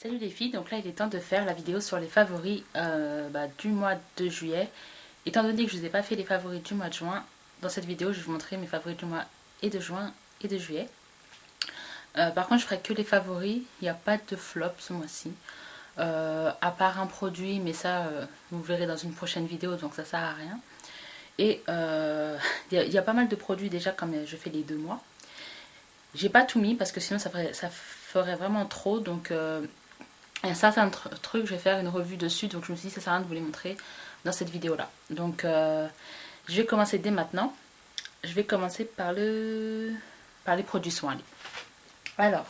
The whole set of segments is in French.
Salut les filles, donc là il est temps de faire la vidéo sur les favoris du mois de juillet. Étant donné que je ne vous ai pas fait les favoris du mois de juin, dans cette vidéo je vais vous montrer mes favoris du mois et de juin et de juillet. Par contre je ferai que les favoris, il n'y a pas de flop ce mois-ci. À part un produit, mais ça vous verrez dans une prochaine vidéo, donc ça sert à rien. Et il y a pas mal de produits déjà comme je fais les 2 mois. J'ai pas tout mis parce que sinon ça ferait vraiment trop, donc et ça, c'est un truc, je vais faire une revue dessus, donc je me suis dit ça sert à rien de vous les montrer dans cette vidéo là. Donc je vais commencer dès maintenant. Je vais commencer par les produits soins. Alors,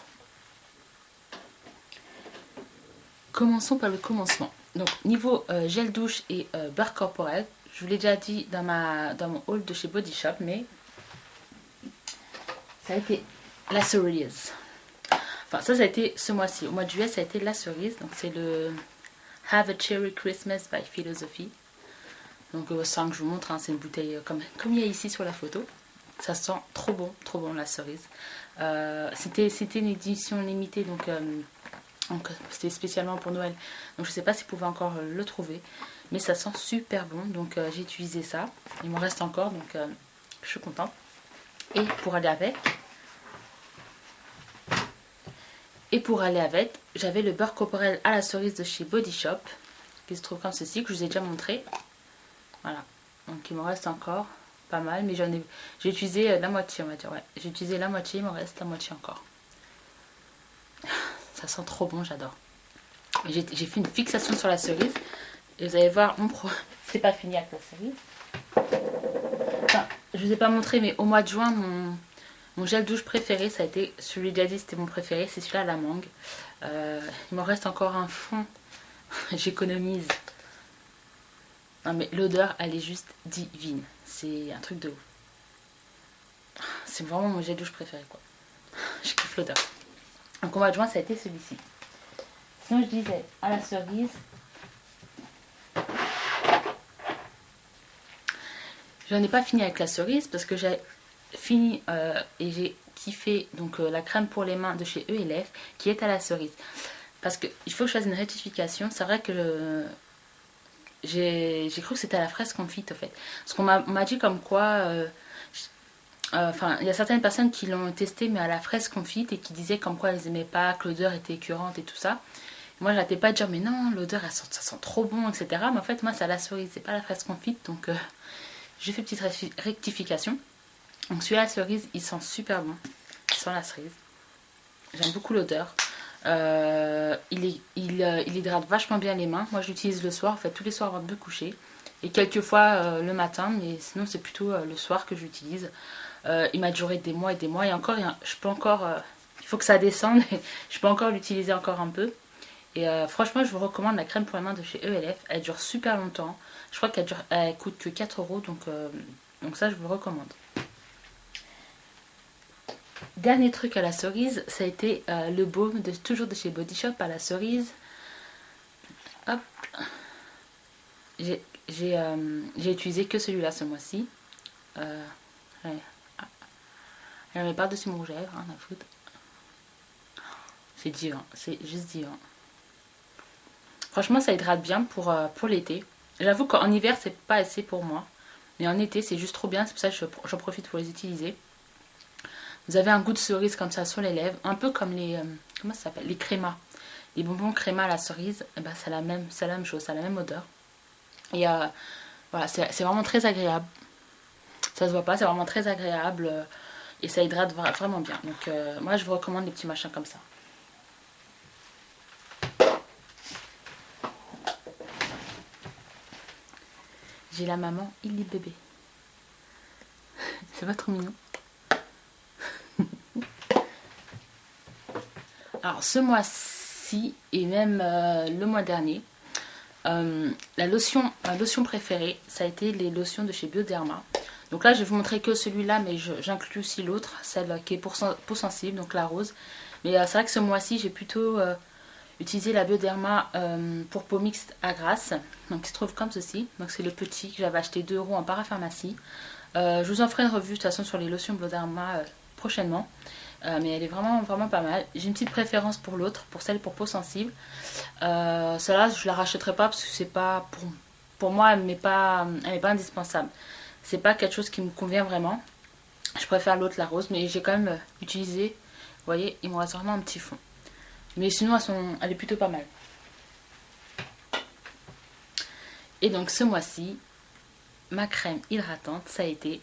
commençons par le commencement. Donc niveau gel douche et beurre corporel, je vous l'ai déjà dit dans mon haul de chez Body Shop, mais ça a été la cerise. Enfin, ça a été ce mois-ci. Au mois de juillet, ça a été la cerise. Donc, c'est le Have a Cherry Christmas by Philosophy. Donc, sans que je vous montre, hein, c'est une bouteille comme il y a ici sur la photo. Ça sent trop bon la cerise. C'était une édition limitée, donc c'était spécialement pour Noël. Donc, je ne sais pas si vous pouvez encore le trouver. Mais ça sent super bon. Donc, j'ai utilisé ça. Il m'en reste encore, donc je suis contente. Et pour aller avec, j'avais le beurre corporel à la cerise de chez Body Shop, qui se trouve comme ceci, que je vous ai déjà montré. Voilà. Donc il m'en reste encore pas mal, mais j'ai utilisé la moitié, on va dire. Ouais. J'ai utilisé la moitié, il m'en reste la moitié encore. Ça sent trop bon, j'adore. J'ai fait une fixation sur la cerise. Et vous allez voir, c'est pas fini avec la cerise. Enfin, je vous ai pas montré, mais au mois de juin, mon gel douche préféré, ça a été celui d'Adi, c'était mon préféré, c'est celui-là à la mangue. Il m'en reste encore un fond, j'économise. Non mais l'odeur, elle est juste divine, c'est un truc de ouf. C'est vraiment mon gel douche préféré quoi. Je kiffe l'odeur. Donc au mois de juin, ça a été celui-ci. Sinon je disais à la cerise. J'en ai pas fini avec la cerise parce que j'ai fini et j'ai kiffé donc la crème pour les mains de chez ELF qui est à la cerise. Parce qu'il faut que je fasse une rectification. C'est vrai que j'ai cru que c'était à la fraise confite en fait. Parce qu'on m'a dit comme quoi... Enfin, il y a certaines personnes qui l'ont testé mais à la fraise confite et qui disaient comme quoi elles aimaient pas, que l'odeur était écœurante et tout ça. Moi j'arrêtais pas de dire mais non, l'odeur ça sent trop bon, etc. Mais en fait moi c'est à la cerise, c'est pas à la fraise confite. Donc j'ai fait une petite rectification. Donc celui-là, la cerise, il sent super bon. Il sent la cerise. J'aime beaucoup l'odeur. Il hydrate vachement bien les mains. Moi, je l'utilise le soir, en fait, tous les soirs avant de me coucher. Et quelques fois le matin, mais sinon, c'est plutôt le soir que j'utilise. Il m'a duré des mois et des mois. Et encore, je peux encore... il faut que ça descende. Je peux encore l'utiliser encore un peu. Et franchement, je vous recommande la crème pour les mains de chez ELF. Elle dure super longtemps. Je crois qu'elle coûte que 4 €. Donc ça, je vous le recommande. Dernier truc à la cerise, ça a été le baume toujours de chez Body Shop à la cerise. Hop. J'ai utilisé que celui-là ce mois-ci. Elle met par-dessus mon rouge à lèvres, hein, la foutre. C'est divin, c'est juste divin. Franchement, ça hydrate bien pour l'été. J'avoue qu'en hiver, c'est pas assez pour moi. Mais en été, c'est juste trop bien. C'est pour ça que j'en profite pour les utiliser. Vous avez un goût de cerise comme ça sur les lèvres. Un peu comme les... comment ça s'appelle? Les crémas. Les bonbons créma à la cerise. Et ben, c'est la même chose. Ça a la même odeur. Et voilà, c'est vraiment très agréable. Ça se voit pas, c'est vraiment très agréable. Et ça hydrate vraiment bien. Donc moi, je vous recommande les petits machins comme ça. J'ai la maman, il est bébé. C'est pas trop mignon. Alors ce mois-ci et même le mois dernier, la lotion préférée, ça a été les lotions de chez Bioderma. Donc là je vais vous montrer que celui-là, mais j'inclus aussi l'autre, celle qui est pour peau sensible, donc la rose. Mais c'est vrai que ce mois-ci j'ai plutôt utilisé la Bioderma pour peau mixte à grasse. Donc il se trouve comme ceci. Donc c'est le petit que j'avais acheté 2 € en parapharmacie. Je vous en ferai une revue de toute façon sur les lotions Bioderma prochainement. mais elle est vraiment, vraiment pas mal. J'ai une petite préférence pour l'autre, pour celle pour peau sensible. Celle-là, je la rachèterai pas parce que c'est pas pour moi, elle n'est pas indispensable. C'est pas quelque chose qui me convient vraiment. Je préfère l'autre, la rose, mais j'ai quand même utilisé. Vous voyez, il me reste vraiment un petit fond. Mais sinon, elle est plutôt pas mal. Et donc ce mois-ci, ma crème hydratante, ça a été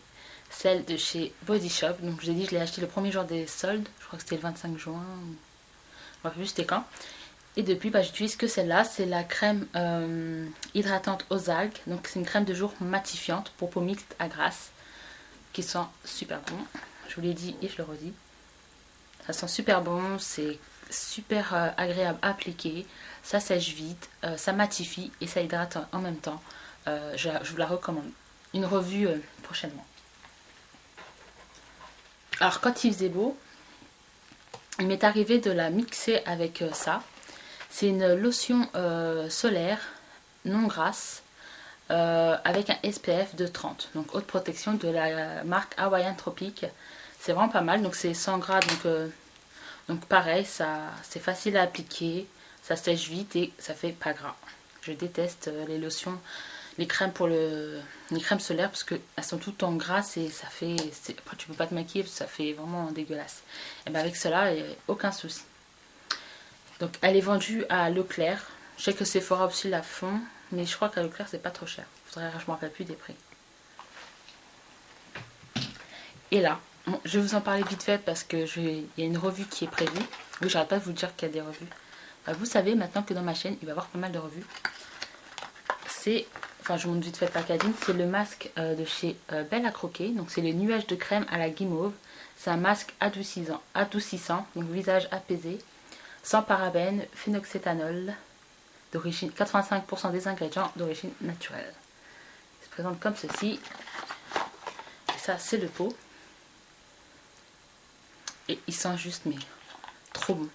celle de chez Body Shop. Donc je vous ai dit, je l'ai acheté le premier jour des soldes. Je crois que c'était le 25 juin. Je ne sais plus c'était quand. Et depuis, j'utilise que celle-là. C'est la crème hydratante aux algues. Donc c'est une crème de jour matifiante pour peau mixte à grasse. Qui sent super bon. Je vous l'ai dit et je le redis. Ça sent super bon. C'est super agréable à appliquer. Ça sèche vite. Ça matifie et ça hydrate en même temps. Je vous la recommande. Une revue prochainement. Alors quand il faisait beau, il m'est arrivé de la mixer avec ça. C'est une lotion solaire non grasse avec un SPF de 30. Donc haute protection de la marque Hawaiian Tropic. C'est vraiment pas mal. Donc c'est 100 gras. Donc pareil, c'est facile à appliquer. Ça sèche vite et ça fait pas gras. Je déteste les lotions, les crèmes les crèmes solaires parce qu'elles sont toutes en grasse et ça fait... Après tu peux pas te maquiller parce que ça fait vraiment dégueulasse. Et bien avec cela, il n'y a aucun souci. Donc elle est vendue à Leclerc. Je sais que Sephora aussi la font, mais je crois qu'à Leclerc c'est pas trop cher. Je me rappelle plus des prix. Et là, bon, je vais vous en parler vite fait parce que il y a une revue qui est prévue. Oui, j'arrête pas de vous dire qu'il y a des revues. Vous savez maintenant que dans ma chaîne, il va y avoir pas mal de revues. Je vous montre vite fait le packaging. C'est le masque de chez Belle à Croquer. Donc c'est le nuage de crème à la guimauve. C'est un masque adoucissant, donc visage apaisé, sans parabènes, phénoxétanol, d'origine 85% des ingrédients d'origine naturelle. Il se présente comme ceci. Et ça, c'est le pot. Et il sent juste, mais trop bon.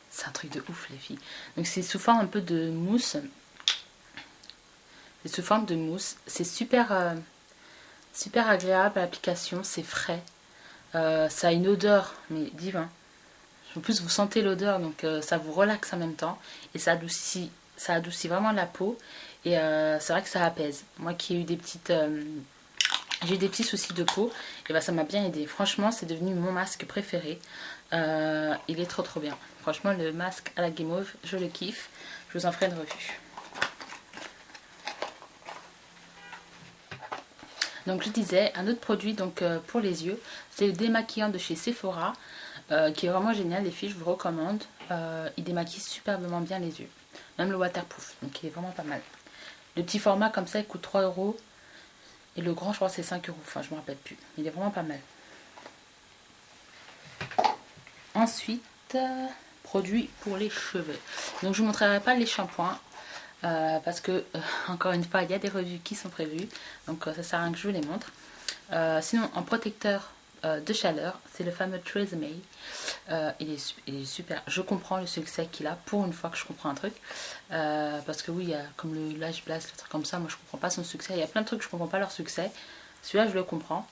C'est un truc de ouf, les filles. Donc c'est sous forme un peu de mousse. C'est sous forme de mousse. C'est super, super agréable à l'application. C'est frais. Ça a une odeur, mais divin. En plus, vous sentez l'odeur, donc ça vous relaxe en même temps. Et ça adoucit vraiment la peau. Et c'est vrai que ça apaise. Moi qui ai eu j'ai eu des petits soucis de peau, et ça m'a bien aidé. Franchement, c'est devenu mon masque préféré. Il est trop bien. Franchement, le masque à la guimauve, je le kiffe. Je vous en ferai une revue. Donc je disais, un autre produit pour les yeux, c'est le démaquillant de chez Sephora, qui est vraiment génial, les filles, je vous recommande. Il démaquille superbement bien les yeux. Même le waterproof, donc il est vraiment pas mal. Le petit format comme ça, il coûte 3 €. Et le grand, je crois, c'est 5 €. Enfin, je me rappelle plus. Il est vraiment pas mal. Ensuite, produits pour les cheveux. Donc, je ne vous montrerai pas les shampoings. Parce que, encore une fois, il y a des revues qui sont prévues. Donc, ça sert à rien que je vous les montre. Sinon, en protecteur de chaleur, c'est le fameux Tresemme. Il est super. Je comprends le succès qu'il a, pour une fois que je comprends un truc. Parce que oui, il y a comme le Lash Blast, le truc comme ça, moi je comprends pas son succès. Il y a plein de trucs que je comprends pas leur succès. Celui-là, je le comprends.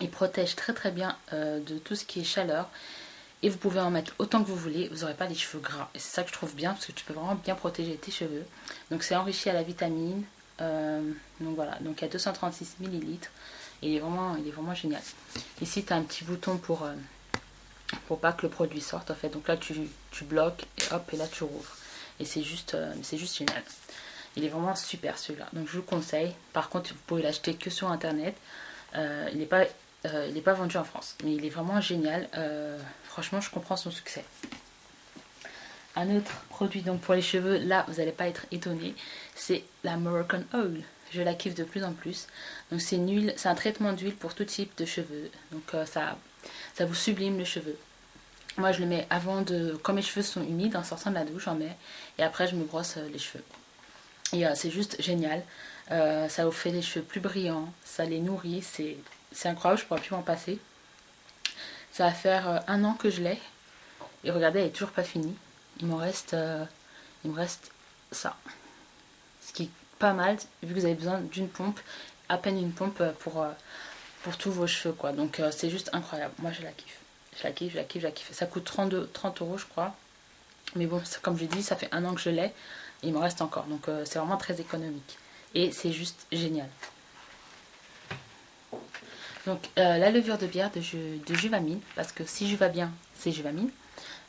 Il protège très très bien de tout ce qui est chaleur. Et vous pouvez en mettre autant que vous voulez, vous n'aurez pas les cheveux gras. Et c'est ça que je trouve bien, parce que tu peux vraiment bien protéger tes cheveux. Donc c'est enrichi à la vitamine. Donc voilà, donc il y a 236 ml. Et il est vraiment génial. Ici, tu as un petit bouton pour pas que le produit sorte en fait. Donc là, tu bloques et hop, et là tu rouvres. Et c'est juste génial. Il est vraiment super celui-là. Donc je vous le conseille. Par contre, vous pouvez l'acheter que sur internet. Il n'est pas vendu en France. Mais il est vraiment génial. Franchement, je comprends son succès. Un autre produit donc pour les cheveux, là vous n'allez pas être étonné, c'est la Moroccan Oil. Je la kiffe de plus en plus. Donc c'est une huile, c'est un traitement d'huile pour tout type de cheveux. Donc ça vous sublime les cheveux. Moi je le mets quand mes cheveux sont humides, en sortant de la douche, j'en mets. Et après je me brosse les cheveux. Et c'est juste génial. Ça vous fait les cheveux plus brillants, ça les nourrit, c'est incroyable, je pourrais plus m'en passer. Ça va faire 1 an que je l'ai. Et regardez, elle est toujours pas finie. Il me reste ça. Ce qui est pas mal, vu que vous avez besoin d'une pompe, à peine une pompe pour tous vos cheveux quoi. Donc c'est juste incroyable. Moi je la kiffe. Je la kiffe, je la kiffe, je la kiffe. Ça coûte 30 euros je crois. Mais bon, comme je dis, ça fait un an que je l'ai. Et il me reste encore. Donc c'est vraiment très économique. Et c'est juste génial. Donc la levure de bière de Juvamine. Parce que si je vais bien, c'est Juvamine.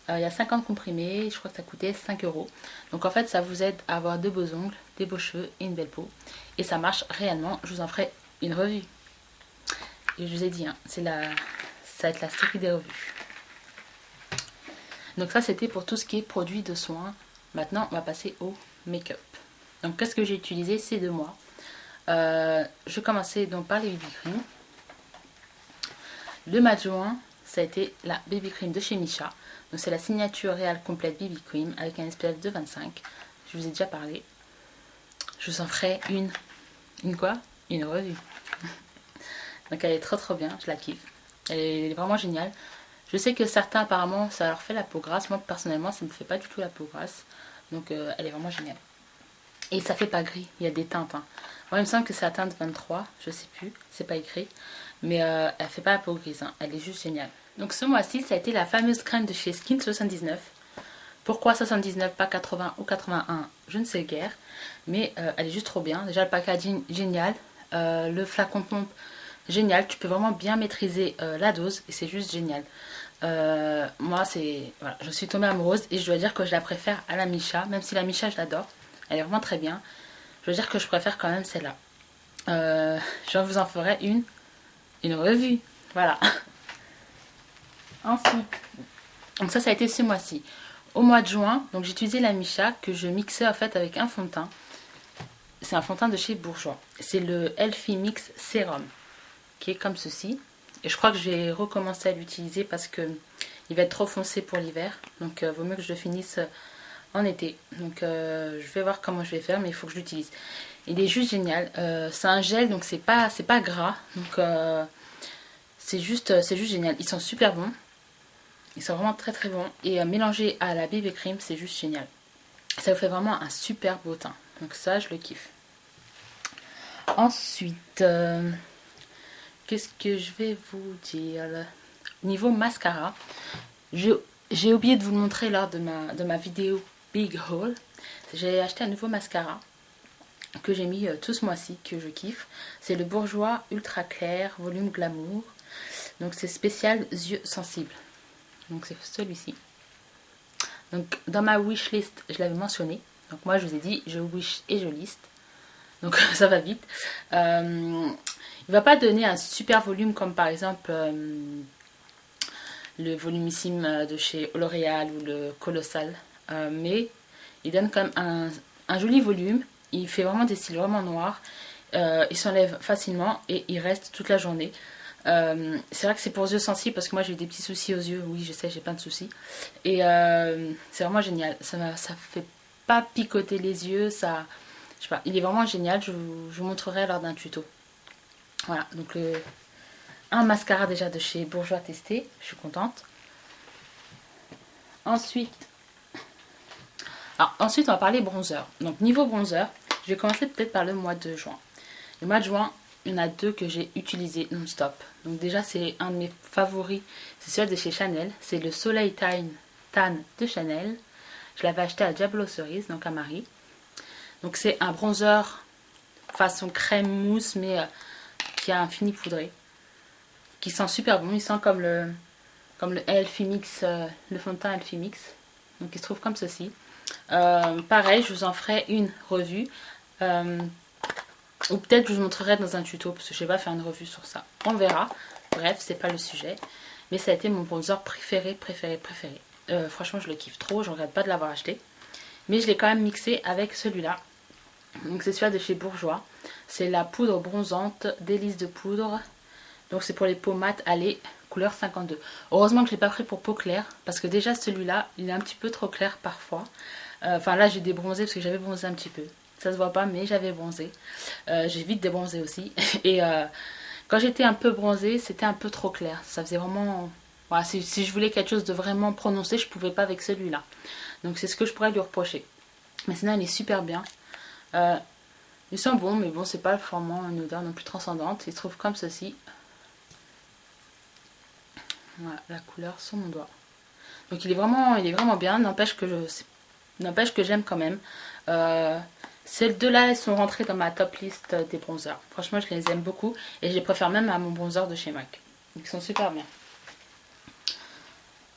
Il y a 50 comprimés, je crois que ça coûtait 5 euros. Donc en fait, ça vous aide à avoir de beaux ongles, des beaux cheveux et une belle peau. Et ça marche réellement. Je vous en ferai une revue. Et je vous ai dit, hein, ça va être la série des revues. Donc ça, c'était pour tout ce qui est produits de soins. Maintenant, on va passer au make-up. Donc qu'est-ce que j'ai utilisé ces 2 mois Je commençais donc par les BB Cream. Le mois de juin, ça a été la BB Cream de chez Missha. Donc c'est la signature réelle complète BB Cream avec un SPF de 25. Je vous ai déjà parlé. Je vous en ferai une quoi? Une revue. Donc elle est trop bien, je la kiffe. Elle est vraiment géniale. Je sais que certains apparemment ça leur fait la peau grasse. Moi personnellement ça me fait pas du tout la peau grasse. Donc elle est vraiment géniale. Et ça fait pas gris, il y a des teintes. Hein. Moi il me semble que c'est la teinte 23, je sais plus, c'est pas écrit. Mais elle fait pas la peau grise, hein. Elle est juste géniale. Donc ce mois-ci ça a été la fameuse crème de chez Skin 79. Pourquoi 79, pas 80 ou 81, je ne sais guère. Mais elle est juste trop bien. Déjà le packaging génial, le flacon pompe génial. Tu peux vraiment bien maîtriser la dose et c'est juste génial. Moi voilà, je suis tombée amoureuse et je dois dire que je la préfère à la Missha. Même si la Missha je l'adore, elle est vraiment très bien. Je dois dire que je préfère quand même celle-là. Je vous en ferai une revue. Voilà. Ensuite, donc ça a été ce mois-ci. Au mois de juin, donc j'ai utilisé la Missha que je mixais en fait avec un fond de teint. C'est un fond de teint de chez Bourjois. C'est le Healthy Mix Serum qui est comme ceci. Et je crois que je vais recommencer à l'utiliser parce que il va être trop foncé pour l'hiver. Donc vaut mieux que je le finisse en été. Donc je vais voir comment je vais faire, mais il faut que je l'utilise. Il est juste génial. C'est un gel, donc c'est pas gras. Donc c'est juste génial. Ils sont super bons. Ils sont vraiment très bons. Et mélangé à la BB Cream, c'est juste génial. Ça vous fait vraiment un super beau teint. Donc ça, je le kiffe. Ensuite, qu'est-ce que je vais vous dire? Niveau mascara, j'ai oublié de vous le montrer lors de ma vidéo Big Haul. J'ai acheté un nouveau mascara que j'ai mis tout ce mois-ci, que je kiffe. C'est le Bourjois Ultra Clair Volume Glamour. Donc c'est spécial yeux sensibles. Donc c'est celui-ci. Donc dans ma wishlist, je l'avais mentionné. Donc moi je vous ai dit, je wish et je liste. Donc ça va vite. Il va pas donner un super volume comme par exemple le volumissime de chez L'Oréal ou le Colossal. Mais il donne quand même un joli volume. Il fait vraiment des cils vraiment noirs. Il s'enlève facilement et il reste toute la journée. C'est vrai que c'est pour yeux sensibles parce que moi j'ai des petits soucis aux yeux. Oui, je sais, j'ai plein de soucis. Et c'est vraiment génial. Ça fait pas picoter les yeux. Ça, je sais pas, il est vraiment génial. Je vous montrerai lors d'un tuto. Voilà, donc un mascara déjà de chez Bourjois testé. Je suis contente. Ensuite, on va parler bronzer. Donc niveau bronzer, je vais commencer peut-être par le mois de juin. Le mois de juin, il y en a 2 que j'ai utilisé non-stop. Donc déjà, c'est un de mes favoris. C'est celui de chez Chanel. C'est le Soleil Tan de Chanel. Je l'avais acheté à Diablo Cerise, donc à Marie. Donc c'est un bronzer façon crème mousse, mais qui a un fini poudré. Qui sent super bon. Il sent comme le Healthy Mix, le fond de teint Healthy Mix. Donc il se trouve comme ceci. Pareil, je vous en ferai une revue. Ou peut-être je vous montrerai dans un tuto parce que je ne vais pas faire une revue sur ça. On verra. Bref, c'est pas le sujet. Mais ça a été mon bronzer préféré. Franchement, je le kiffe trop. Je ne regrette pas de l'avoir acheté. Mais je l'ai quand même mixé avec celui-là. Donc c'est celui-là de chez Bourjois. C'est la poudre bronzante délice de poudre. Donc c'est pour les peaux mates allées couleur 52. Heureusement que je ne l'ai pas pris pour peau claire. Parce que déjà celui-là, il est un petit peu trop clair parfois. Enfin là j'ai débronzé parce que j'avais bronzé un petit peu. Ça se voit pas mais j'avais bronzé. J'ai vite débronzé aussi. Et quand j'étais un peu bronzée, c'était un peu trop clair. Ça faisait vraiment... Voilà, si je voulais quelque chose de vraiment prononcé, je pouvais pas avec celui-là. Donc c'est ce que je pourrais lui reprocher. Mais sinon il est super bien. Il sent bon, mais bon c'est pas vraiment une odeur non plus transcendante. Il se trouve comme ceci. Voilà, la couleur sur mon doigt. Donc il est vraiment bien, n'empêche que j'aime quand même. Ces deux-là, elles sont rentrées dans ma top list des bronzers. Franchement, je les aime beaucoup et je les préfère même à mon bronzer de chez MAC. Ils sont super bien.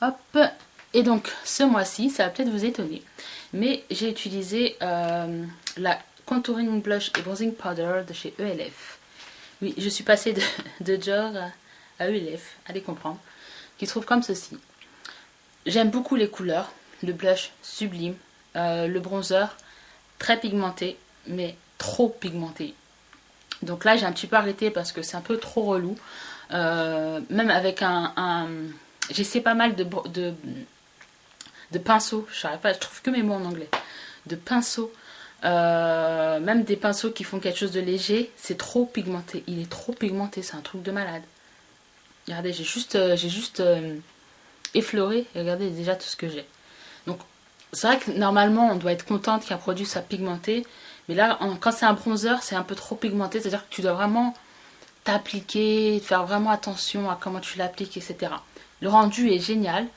Hop. Et donc, ce mois-ci, ça va peut-être vous étonner, mais j'ai utilisé la Contouring Blush et Bronzing Powder de chez ELF. Oui, je suis passée de Dior à ELF, allez comprendre, qui se trouve comme ceci. J'aime beaucoup les couleurs, le blush sublime, le bronzer très pigmenté, mais trop pigmenté. Donc là, j'ai un petit peu arrêté parce que c'est un peu trop relou. Même avec j'essaie pas mal de pinceaux, je trouve que mes mots en anglais, de pinceaux, même des pinceaux qui font quelque chose de léger, c'est trop pigmenté, il est trop pigmenté, c'est un truc de malade. Regardez, j'ai juste effleuré et regardez déjà tout ce que j'ai. Donc c'est vrai que normalement on doit être contente qu'un produit soit pigmenté, mais là quand c'est un bronzer c'est un peu trop pigmenté, c'est à dire que tu dois vraiment t'appliquer, faire vraiment attention à comment tu l'appliques, etc. Le rendu est génial.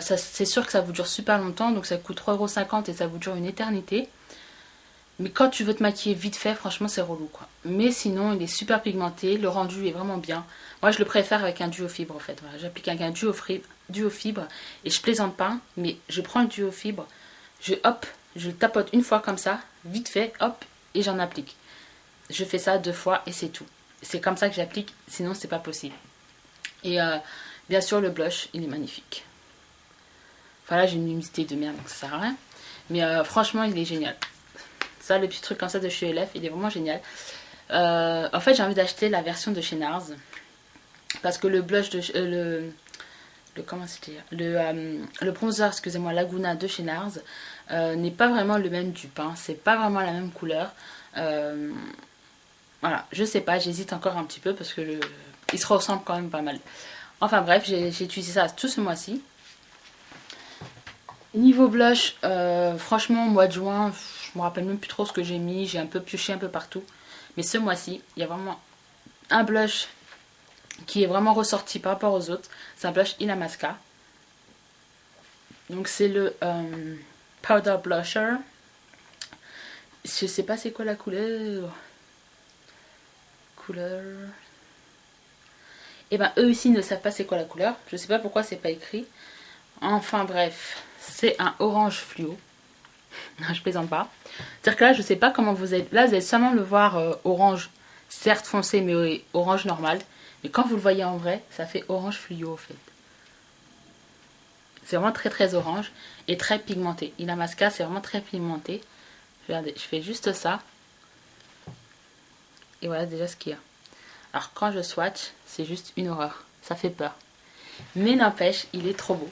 C'est sûr que ça vous dure super longtemps, donc ça coûte 3,50 € et ça vous dure une éternité. Mais quand tu veux te maquiller vite fait, franchement c'est relou quoi. Mais sinon il est super pigmenté, le rendu est vraiment bien. Moi je le préfère avec un duo fibre en fait. Voilà, j'applique avec un duo fibre et je plaisante pas, mais je prends le duo fibre, je le tapote une fois comme ça, vite fait, hop, et j'en applique. Je fais ça 2 fois et c'est tout. C'est comme ça que j'applique, sinon c'est pas possible. Et bien sûr le blush, il est magnifique. Enfin là j'ai une humidité de merde donc ça sert à rien. Mais franchement il est génial. Ça, le petit truc comme ça de chez ELF, il est vraiment génial. En fait, j'ai envie d'acheter la version de chez NARS. Parce que le blush de... comment c'était le bronzer, excusez-moi, Laguna de chez NARS n'est pas vraiment le même dupe. Hein. C'est pas vraiment la même couleur. Voilà, je sais pas, j'hésite encore un petit peu parce que il se ressemble quand même pas mal. Enfin bref, j'ai utilisé ça tout ce mois-ci. Niveau blush, franchement, au mois de juin... Je me rappelle même plus trop ce que j'ai mis, j'ai un peu pioché un peu partout. Mais ce mois-ci, il y a vraiment un blush qui est vraiment ressorti par rapport aux autres. C'est un blush Illamasqua. Donc c'est le Powder Blusher. Je sais pas c'est quoi la couleur. Et ben eux ici ne savent pas c'est quoi la couleur. Je sais pas pourquoi c'est pas écrit. Enfin bref, c'est un orange fluo. Je plaisante pas. C'est-à-dire que là, je sais pas comment vous allez... Là, vous allez seulement le voir orange, certes foncé, mais orange normal. Mais quand vous le voyez en vrai, ça fait orange fluo, en fait. C'est vraiment très très orange et très pigmenté. Illamasqua, c'est vraiment très pigmenté. Regardez, je fais juste ça. Et voilà déjà ce qu'il y a. Alors quand je swatch, c'est juste une horreur. Ça fait peur. Mais n'empêche, il est trop beau.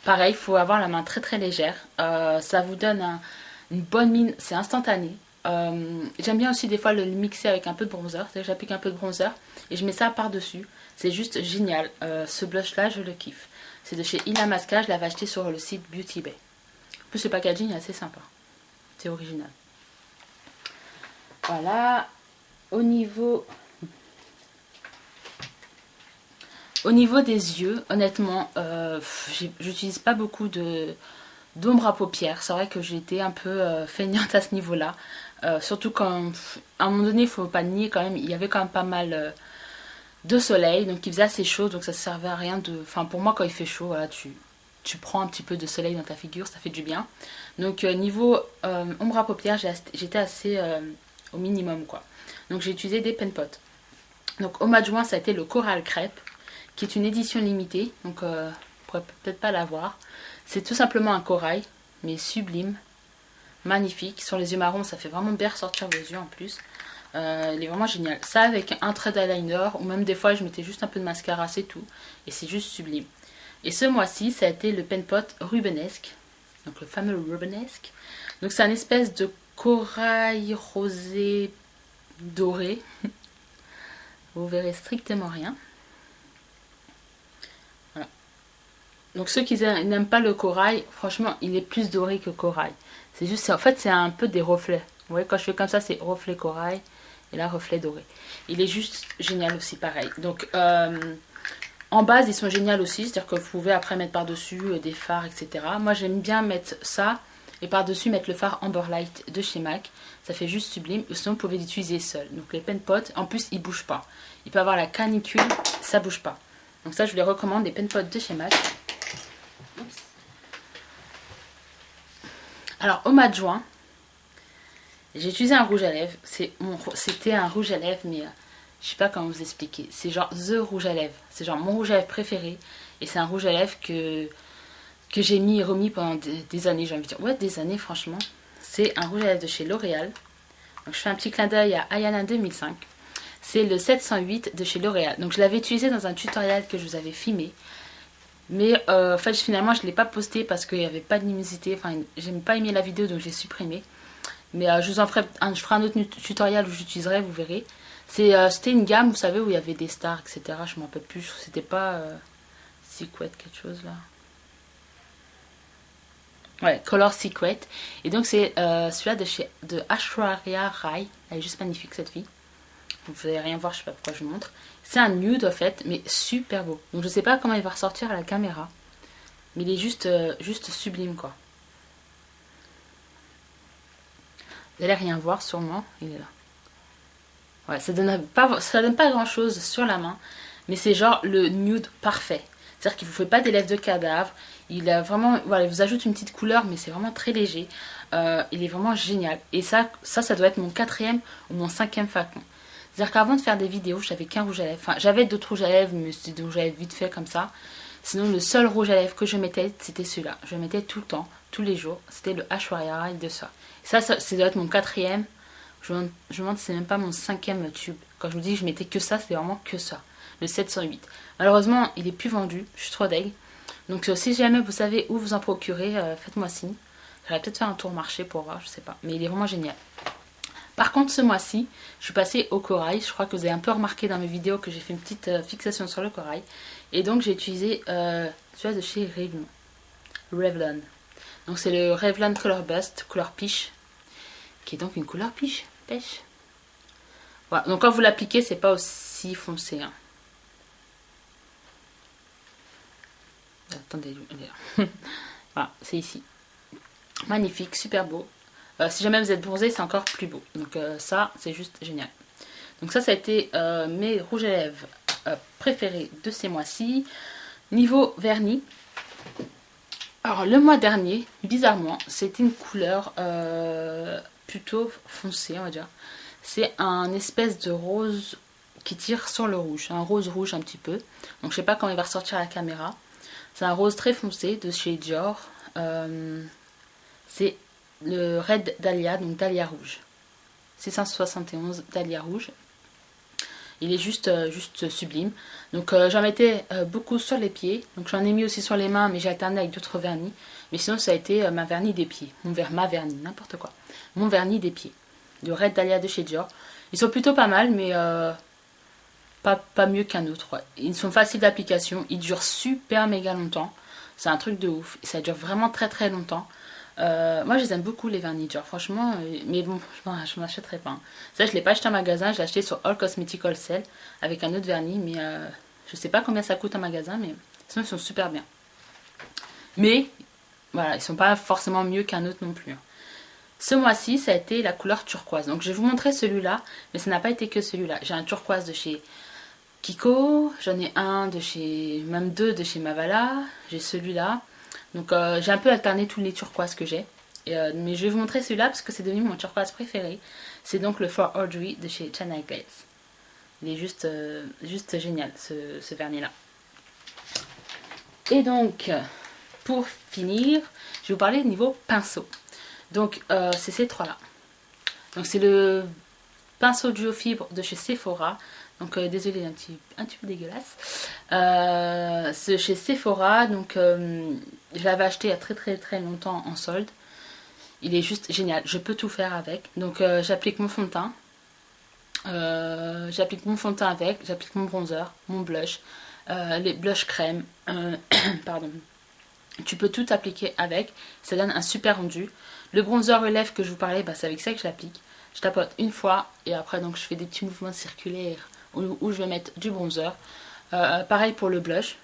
Pareil, il faut avoir la main très très légère. Ça vous donne une bonne mine, c'est instantané. J'aime bien aussi des fois le mixer avec un peu de bronzer. C'est-à-dire que j'applique un peu de bronzer et je mets ça par-dessus. C'est juste génial. Ce blush-là, je le kiffe. C'est de chez Illamasqua, je l'avais acheté sur le site Beauty Bay. En plus, le packaging est assez sympa. C'est original. Voilà. Au niveau des yeux, honnêtement, j'utilise pas beaucoup d'ombre à paupières. C'est vrai que j'ai été un peu feignante à ce niveau-là. Surtout quand, à un moment donné, il faut pas nier quand même, il y avait quand même pas mal de soleil, donc il faisait assez chaud, donc ça servait à rien de... Enfin, pour moi, quand il fait chaud, voilà, tu prends un petit peu de soleil dans ta figure, ça fait du bien. Donc niveau ombre à paupières, j'étais assez au minimum, quoi. Donc j'ai utilisé des pen pots. Donc au mois de juin, ça a été le Coral Crêpe, qui est une édition limitée, donc vous ne pourrez peut-être pas la voir. C'est tout simplement un corail, mais sublime, magnifique. Sur les yeux marrons, ça fait vraiment bien ressortir vos yeux en plus. Il est vraiment génial. Ça avec un trait d'eyeliner, ou même des fois je mettais juste un peu de mascara, c'est tout. Et c'est juste sublime. Et ce mois-ci, ça a été le pen pot Rubenesque, donc le fameux Rubenesque. Donc c'est un espèce de corail rosé doré. Vous verrez strictement rien. Voilà. Donc ceux qui n'aiment pas le corail, franchement, il est plus doré que corail. C'est juste, en fait, c'est un peu des reflets. Vous voyez, quand je fais comme ça, c'est reflet corail. Et là, reflet doré. Il est juste génial aussi, pareil. Donc, En base, ils sont géniaux aussi, c'est-à-dire que vous pouvez après mettre par-dessus des fards, etc. Moi, j'aime bien mettre ça et par-dessus mettre le fard Amber Light de chez MAC. Ça fait juste sublime. Ou sinon, vous pouvez l'utiliser seul. Donc les pen pots, en plus, ils bougent pas. Il peut avoir la canicule, ça bouge pas. Donc ça, je vous les recommande, les pen pots de chez MAC. Oups. Alors, au mois de juin, j'ai utilisé un rouge à lèvres. C'était un rouge à lèvres, mais je sais pas comment vous expliquer. C'est genre The rouge à lèvres. C'est genre mon rouge à lèvres préféré. Et c'est un rouge à lèvres que j'ai mis et remis pendant des années, j'ai envie de dire. Ouais, des années, franchement. C'est un rouge à lèvres de chez L'Oréal. Donc je fais un petit clin d'œil à Ayana 2005. C'est le 708 de chez L'Oréal. Donc je l'avais utilisé dans un tutoriel que je vous avais filmé. Mais en fait, finalement, je ne l'ai pas posté parce qu'il n'y avait pas de luminosité. Enfin, j'aime pas aimé la vidéo, donc j'ai supprimé. Mais je ferai un autre tutoriel où j'utiliserai, vous verrez. C'était une gamme, vous savez, où il y avait des stars, etc. Je ne m'en rappelle plus. C'était pas Secret, quelque chose là. Ouais, Color Secret. Et donc c'est celui-là de Aishwarya Rai. Elle est juste magnifique cette fille. Vous n'allez rien voir, je sais pas pourquoi je vous montre. C'est un nude en fait, mais super beau. Donc je sais pas comment il va ressortir à la caméra. Mais il est juste sublime quoi. Vous n'allez rien voir sûrement. Il est là. Ouais, ça donne pas grand chose sur la main. Mais c'est genre le nude parfait. C'est-à-dire qu'il ne vous fait pas des lèvres de cadavre. Il a vraiment, voilà, il vous ajoute une petite couleur, mais c'est vraiment très léger. Il est vraiment génial. Et ça doit être mon 4e ou mon 5e flacon. C'est-à-dire qu'avant de faire des vidéos, j'avais qu'un rouge à lèvres. Enfin, j'avais d'autres rouges à lèvres, mais c'était des rouges à lèvres vite fait comme ça. Sinon, le seul rouge à lèvres que je mettais, c'était celui-là. Je le mettais tout le temps, tous les jours. C'était le Aishwarya Rai de ça. Ça doit être mon 4e. Je me demande si c'est même pas mon 5e tube. Quand je vous dis que je mettais que ça, c'était vraiment que ça. Le 708. Malheureusement, il est plus vendu. Je suis trop deg. Donc si jamais vous savez où vous en procurer, faites-moi signe. J'aurais peut-être faire un tour marché pour voir, je sais pas. Mais il est vraiment génial. Par contre, ce mois-ci, je suis passée au corail. Je crois que vous avez un peu remarqué dans mes vidéos que j'ai fait une petite fixation sur le corail. Et donc, j'ai utilisé celui-là de chez Revlon. Donc, c'est le Revlon Color Bust, couleur piche. Qui est donc une couleur pêche. Voilà. Donc, quand vous l'appliquez, c'est pas aussi foncé. Hein. Attendez, voilà, c'est ici. Magnifique, super beau. Si jamais vous êtes bronzé, c'est encore plus beau. Donc ça, c'est juste génial. Donc ça a été mes rouges à lèvres préférés de ces mois-ci. Niveau vernis. Alors le mois dernier, bizarrement, c'était une couleur plutôt foncée, on va dire. C'est un espèce de rose qui tire sur le rouge. Un rose rouge un petit peu. Donc je sais pas comment il va ressortir à la caméra. C'est un rose très foncé de chez Dior. C'est le Red Dahlia, donc Dahlia rouge. 671 Dahlia rouge. Il est juste sublime. Donc j'en mettais beaucoup sur les pieds. Donc j'en ai mis aussi sur les mains, mais j'ai alterné avec d'autres vernis. Mais sinon ça a été ma vernis des pieds. Ma vernis, n'importe quoi. Mon vernis des pieds. Le Red Dahlia de chez Dior. Ils sont plutôt pas mal, mais pas mieux qu'un autre. Ouais. Ils sont faciles d'application. Ils durent super méga longtemps. C'est un truc de ouf. Ça dure vraiment très très longtemps. Moi je les aime beaucoup les vernis Dior, franchement, mais bon, je m'achèterai pas. Hein. Ça, je l'ai pas acheté en magasin, je l'ai acheté sur All Cosmetics Wholesale avec un autre vernis, mais je sais pas combien ça coûte en magasin, mais sinon ils sont super bien. Mais voilà, ils sont pas forcément mieux qu'un autre non plus. Hein. Ce mois-ci, ça a été la couleur turquoise. Donc je vais vous montrer celui-là, mais ça n'a pas été que celui-là. J'ai un turquoise de chez Kiko, j'en ai un de chez, même deux de chez Mavala, j'ai celui-là. Donc j'ai un peu alterné tous les turquoises que j'ai. Mais je vais vous montrer celui-là parce que c'est devenu mon turquoise préféré. C'est donc le For Audrey de chez China Glaze. Il est juste génial ce vernis-là. Et donc, pour finir, je vais vous parler niveau pinceau. Donc c'est ces trois-là. Donc c'est le pinceau duo fibre de chez Sephora. Donc désolé, un petit peu dégueulasse. C'est chez Sephora. Donc je l'avais acheté il y a très très très longtemps en solde. Il est juste génial. Je peux tout faire avec. Donc j'applique mon fond de teint. J'applique mon fond de teint avec. J'applique mon bronzer, mon blush, les blush crème. Pardon. Tu peux tout appliquer avec. Ça donne un super rendu. Le bronzer relève que je vous parlais, bah, c'est avec ça que je l'applique. Je tapote une fois et après donc je fais des petits mouvements circulaires où je vais mettre du bronzer. Pareil pour le blush.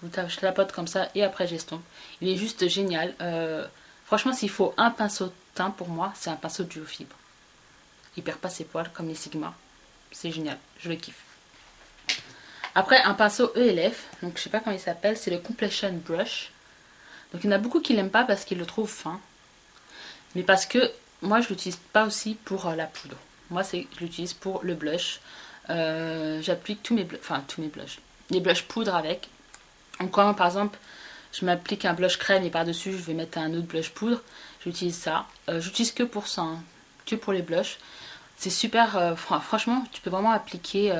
Je tapote comme ça et après j'estompe. Il est juste génial. Franchement, s'il faut un pinceau de teint pour moi, c'est un pinceau de Geofibre. Il perd pas ses poils comme les Sigma. C'est génial, je le kiffe. Après, un pinceau ELF, donc je sais pas comment il s'appelle, c'est le Complexion Brush. Donc il y en a beaucoup qui l'aiment pas parce qu'ils le trouvent fin. Mais parce que moi je l'utilise pas aussi pour la poudre. Moi je l'utilise pour le blush. J'applique tous mes blushs. Les blushs poudre avec. Donc quand par exemple je m'applique un blush crème et par dessus je vais mettre un autre blush poudre, j'utilise ça. J'utilise que pour ça, hein, que pour les blushs. C'est super, franchement tu peux vraiment appliquer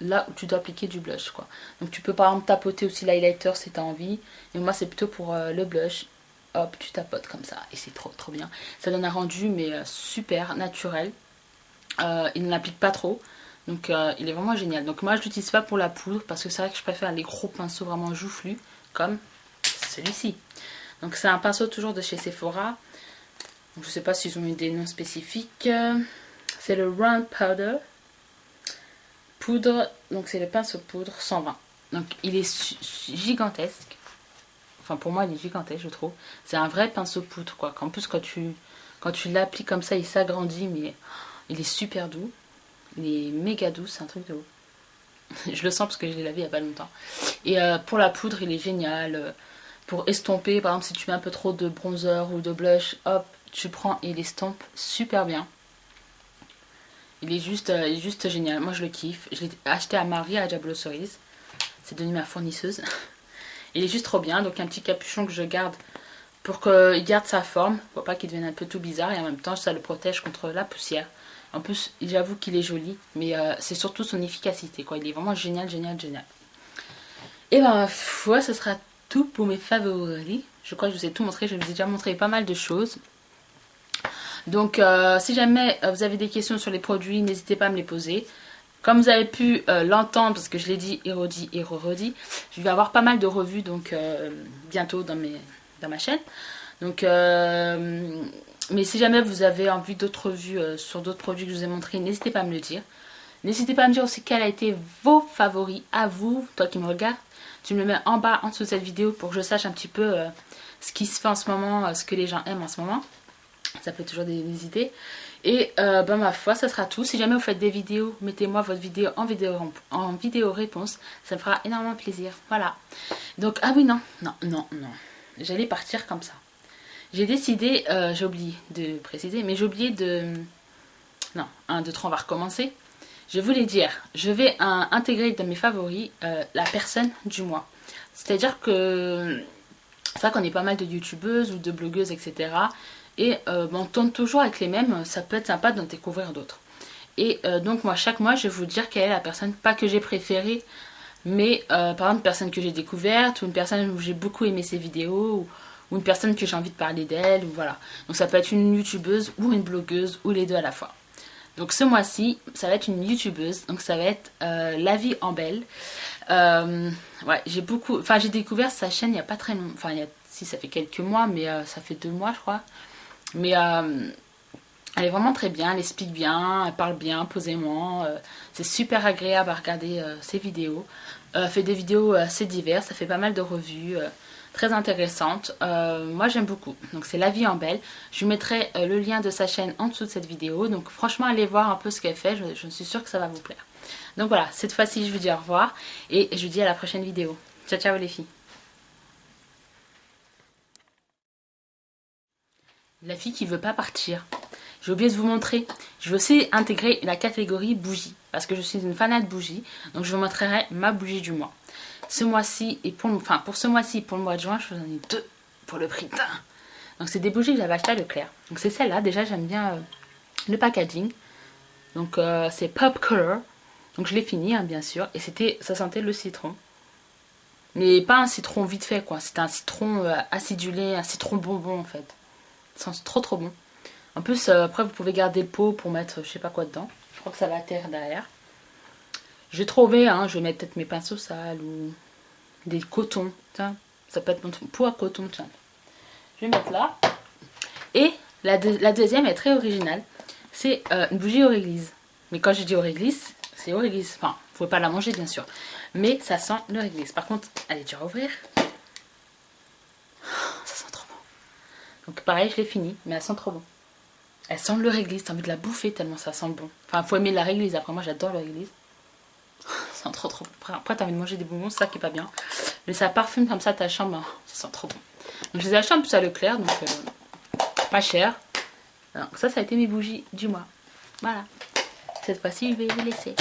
là où tu dois appliquer du blush quoi. Donc tu peux par exemple tapoter aussi l'highlighter si tu as envie. Et moi c'est plutôt pour le blush. Hop, tu tapotes comme ça et c'est trop trop bien. Ça donne un rendu mais super naturel. Il ne l'applique pas trop. Donc il est vraiment génial. Donc moi je l'utilise pas pour la poudre parce que c'est vrai que je préfère les gros pinceaux vraiment joufflus comme celui-ci. Donc c'est un pinceau toujours de chez Sephora. Donc, je sais pas s'ils ont eu des noms spécifiques. C'est le Round Powder. Poudre, donc c'est le pinceau poudre 120. Donc il est gigantesque. Enfin pour moi il est gigantesque je trouve. C'est un vrai pinceau poudre quoi. En plus quand tu l'appliques comme ça il s'agrandit mais il est super doux. Il est méga doux, c'est un truc de ouf. Je le sens parce que je l'ai lavé il y a pas longtemps. Et pour la poudre il est génial. Pour estomper par exemple si tu mets un peu trop de bronzer ou de blush, hop tu prends et il estompe super bien. Il est juste génial, moi je le kiffe. Je l'ai acheté à Marie à Diablo Cerise. C'est devenu ma fournisseuse. Il est juste trop bien, donc un petit capuchon que je garde pour qu'il garde sa forme, pour pas qu'il devienne un peu tout bizarre et en même temps ça le protège contre la poussière. En plus j'avoue qu'il est joli, mais c'est surtout son efficacité quoi. Il est vraiment génial, génial, génial. Et ben ouais, ce sera tout pour mes favoris. Je crois que je vous ai tout montré, je vous ai déjà montré pas mal de choses. Donc si jamais vous avez des questions sur les produits, n'hésitez pas à me les poser. Comme vous avez pu l'entendre, parce que je l'ai dit et redit et re-redit, je vais avoir pas mal de revues donc bientôt dans ma chaîne. Donc, mais si jamais vous avez envie d'autres revues sur d'autres produits que je vous ai montrés, n'hésitez pas à me le dire. N'hésitez pas à me dire aussi quels a été vos favoris à vous, toi qui me regardes. Tu me le mets en bas, en dessous de cette vidéo pour que je sache un petit peu ce qui se fait en ce moment, ce que les gens aiment en ce moment. Ça peut toujours des idées. Et ben ma foi, ça sera tout. Si jamais vous faites des vidéos, mettez-moi votre vidéo en vidéo réponse. Ça me fera énormément plaisir. Voilà. Donc, ah oui, non. J'allais partir comme ça. J'ai décidé, j'ai oublié de préciser, mais j'ai oublié de... Non, 1, 2, 3, on va recommencer. Je voulais dire, je vais intégrer dans mes favoris la personne du mois. C'est-à-dire que... C'est vrai qu'on est pas mal de youtubeuses ou de blogueuses, etc. Et on tourne toujours avec les mêmes, ça peut être sympa d'en découvrir d'autres. Et donc moi chaque mois je vais vous dire quelle est la personne, pas que j'ai préférée, mais par exemple une personne que j'ai découverte, ou une personne où j'ai beaucoup aimé ses vidéos, ou une personne que j'ai envie de parler d'elle, ou voilà. Donc ça peut être une youtubeuse ou une blogueuse, ou les deux à la fois. Donc ce mois-ci, ça va être une youtubeuse, donc ça va être La Vie en Belle. Ouais, j'ai découvert sa chaîne il n'y a pas très longtemps, enfin si ça fait quelques mois, mais ça fait 2 mois je crois. Mais elle est vraiment très bien, elle explique bien, elle parle bien, posément. C'est super agréable à regarder ses vidéos. Elle fait des vidéos assez diverses, elle fait pas mal de revues, très intéressantes. Moi j'aime beaucoup. Donc c'est La Vie en Belle. Je vous mettrai le lien de sa chaîne en dessous de cette vidéo. Donc franchement allez voir un peu ce qu'elle fait, je suis sûre que ça va vous plaire. Donc voilà, cette fois-ci je vous dis au revoir et je vous dis à la prochaine vidéo. Ciao ciao les filles. La fille qui veut pas partir. J'ai oublié de vous montrer. Je vais aussi intégrer la catégorie bougie. Parce que je suis une fanat de bougies. Donc je vous montrerai ma bougie du mois. Ce mois-ci, et pour ce mois-ci, pour le mois de juin, je vous en ai 2 pour le prix d'un. Donc c'est des bougies que j'avais achetées à Leclerc. Donc c'est celle-là. Déjà j'aime bien le packaging. Donc c'est Pop Color. Donc je l'ai fini hein, bien sûr. Et ça sentait le citron. Mais pas un citron vite fait quoi. C'était un citron acidulé, un citron bonbon en fait. Ça sent trop trop bon. En plus, après vous pouvez garder le pot pour mettre je sais pas quoi dedans. Je crois que ça va atterrir derrière. Je vais trouver, hein, je vais mettre peut-être mes pinceaux sales ou des cotons. Tiens, ça peut être mon pot à coton, tiens. Je vais mettre là. Et la deuxième est très originale. C'est une bougie au réglisse. Mais quand je dis au réglisse, c'est au réglisse. Enfin, vous ne pouvez pas la manger bien sûr. Mais ça sent le réglisse. Par contre, elle est dure à ouvrir. Ça sent trop bon. Donc pareil, je l'ai fini, mais elle sent trop bon. Elle sent le réglisse, t'as envie de la bouffer tellement ça sent bon. Enfin, faut aimer la réglisse. Après, moi, j'adore le réglisse. Ça sent trop bon. Après, t'as envie de manger des bonbons, c'est ça qui est pas bien. Mais ça parfume comme ça ta chambre, ça sent trop bon. Donc, je les ai achetés en plus à Leclerc, donc pas cher. Alors, ça a été mes bougies du mois. Voilà. Cette fois-ci, je vais les laisser.